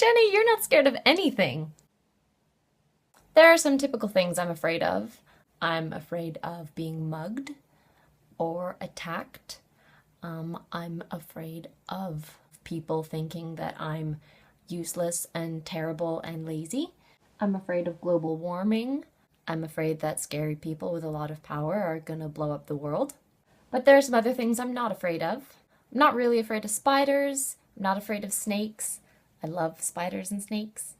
Jenny, you're not scared of anything. There are some typical things I'm afraid of. I'm afraid of being mugged or attacked. I'm afraid of people thinking that I'm useless and terrible and lazy. I'm afraid of global warming. I'm afraid that scary people with a lot of power are gonna blow up the world. But there are some other things I'm not afraid of. I'm not really afraid of spiders. I'm not afraid of snakes. I love spiders and snakes.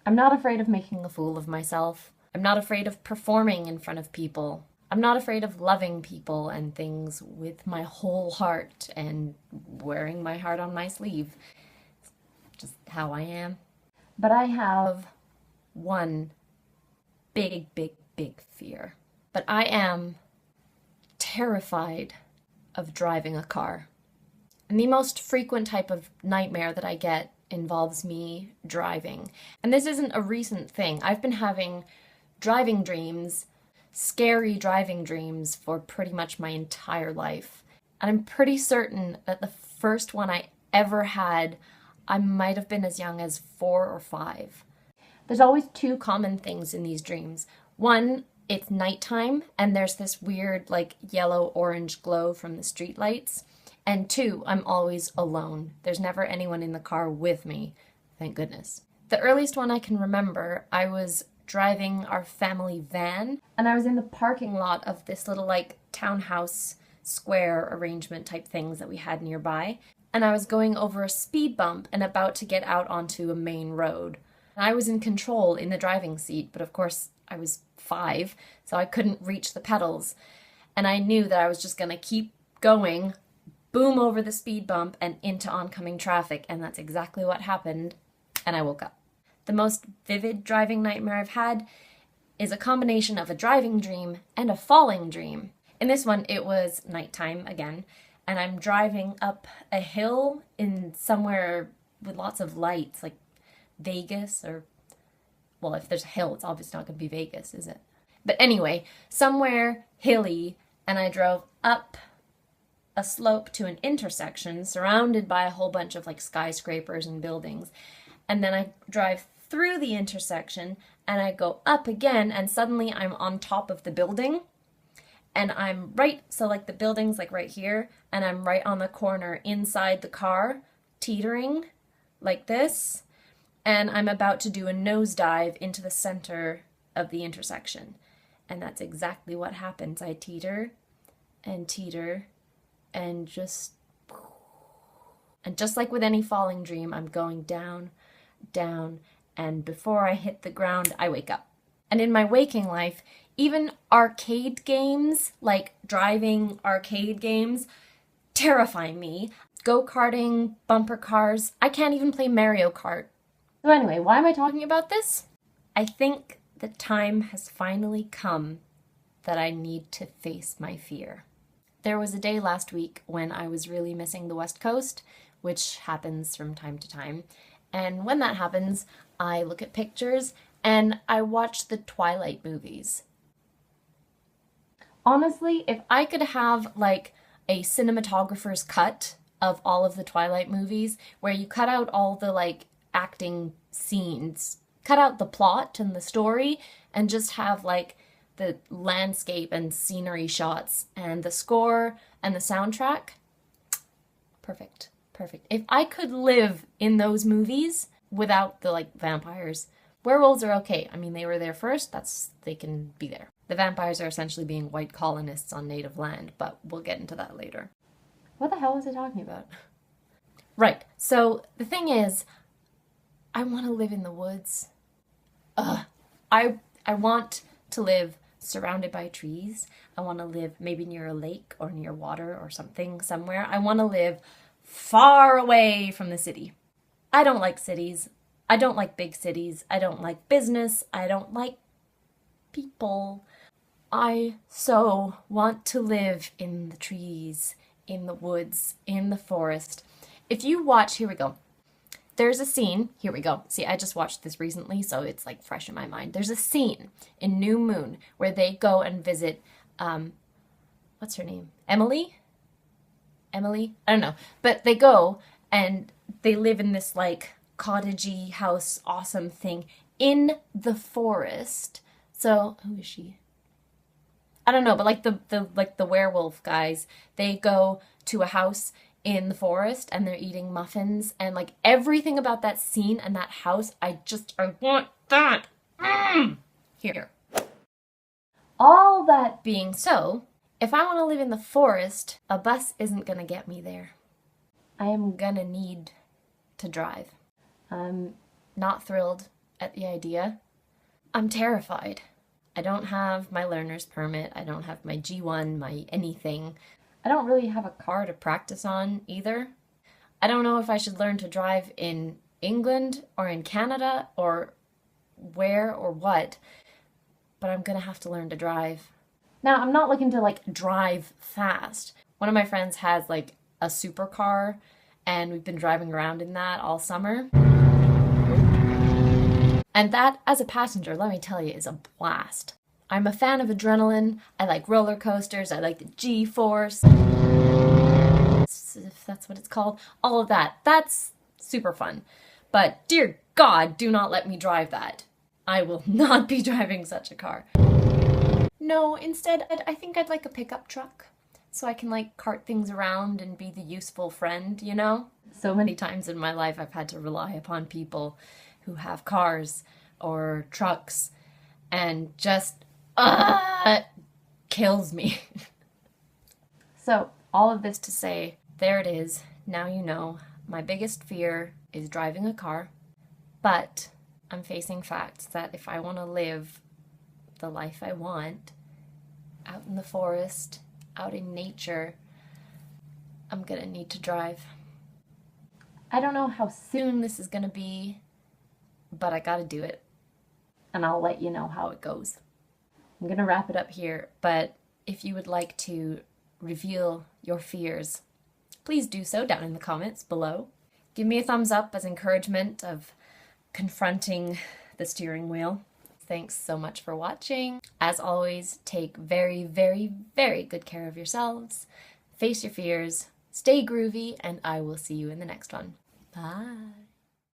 I'm not afraid of making a fool of myself. I'm not afraid of performing in front of people. I'm not afraid of loving people and things with my whole heart and wearing my heart on my sleeve. It's just how I am. But I have one big, big, big fear. But I am terrified of driving a car. And the most frequent type of nightmare that I get involves me driving. And this isn't a recent thing. I've been having driving dreams, scary driving dreams, for pretty much my entire life. And I'm pretty certain that the first one I ever had, I might have been as young as 4 or 5. There's always two common things in these dreams. One, it's nighttime and there's this weird like yellow-orange glow from the streetlights. And 2, I'm always alone. There's never anyone in the car with me, thank goodness. The earliest one I can remember, I was driving our family van and I was in the parking lot of this little like townhouse square arrangement type things that we had nearby. And I was going over a speed bump and about to get out onto a main road. I was in control in the driving seat, but of course I was 5, so I couldn't reach the pedals. And I knew that I was just gonna keep going, boom over the speed bump and into oncoming traffic, and that's exactly what happened, and I woke up. The most vivid driving nightmare I've had is a combination of a driving dream and a falling dream. In this one, it was nighttime again, and I'm driving up a hill in somewhere with lots of lights, like Vegas, or, well, if there's a hill, it's obviously not going to be Vegas, is it? But anyway, somewhere hilly, and I drove up a slope to an intersection surrounded by a whole bunch of like skyscrapers and buildings. And then I drive through the intersection and I go up again, and suddenly I'm on top of the building. And I'm right, so like the building's like right here, and I'm right on the corner inside the car, teetering like this. And I'm about to do a nosedive into the center of the intersection. And that's exactly what happens. I teeter and teeter and just like with any falling dream, I'm going down, down, and before I hit the ground, I wake up. And in my waking life, even arcade games, like driving arcade games, terrify me. Go-karting, bumper cars, I can't even play Mario Kart. So anyway, why am I talking about this? I think the time has finally come that I need to face my fear. There was a day last week when I was really missing the West Coast, which happens from time to time. And when that happens, I look at pictures and I watch the Twilight movies. Honestly, if I could have like a cinematographer's cut of all of the Twilight movies, where you cut out all the like acting scenes, cut out the plot and the story, and just have like the landscape and scenery shots and the score and the soundtrack. Perfect. Perfect. If I could live in those movies without the like vampires. Werewolves are okay. I mean, they were there first. They can be there. The vampires are essentially being white colonists on native land, but we'll get into that later. What the hell was I talking about? Right. So the thing is, I want to live in the woods. I want to live surrounded by trees. I want to live maybe near a lake or near water or something somewhere. I want to live far away from the city. I don't like cities. I don't like big cities. I don't like business. I don't like people. I so want to live in the trees, in the woods, in the forest. If you watch, here we go. There's a scene, here we go. See, I just watched this recently, so it's like fresh in my mind. There's a scene in New Moon where they go and visit, what's her name? Emily? I don't know. But they go and they live in this like cottagey house awesome thing in the forest. So, who is she? I don't know, but like the werewolf guys, they go to a house in the forest and they're eating muffins, and like everything about that scene and that house, I want that. Here. All that being so, if I want to live in the forest, a bus isn't gonna get me there. I am gonna need to drive. I'm not thrilled at the idea. I'm terrified. I don't have my learner's permit. I don't have my G1, my anything. I don't really have a car to practice on either. I don't know if I should learn to drive in England or in Canada or where or what, but I'm gonna have to learn to drive. Now, I'm not looking to like drive fast. One of my friends has like a supercar, and we've been driving around in that all summer. And that, as a passenger, let me tell you, is a blast. I'm a fan of adrenaline. I like roller coasters. I like the G-force, if that's what it's called. All of that. That's super fun. But dear God, do not let me drive that. I will not be driving such a car. No, instead, I think I'd like a pickup truck, so I can like cart things around and be the useful friend, you know? So many times in my life I've had to rely upon people who have cars or trucks, and just kills me. So all of this to say, there it is. Now you know. My biggest fear is driving a car, but I'm facing facts that if I want to live the life I want, out in the forest, out in nature, I'm gonna need to drive. I don't know how soon this is gonna be, but I gotta do it. And I'll let you know how it goes. I'm gonna wrap it up here, but if you would like to reveal your fears, please do so down in the comments below. Give me a thumbs up as encouragement of confronting the steering wheel. Thanks so much for watching. As always, take very, very, very good care of yourselves. Face your fears, stay groovy, and I will see you in the next one. Bye.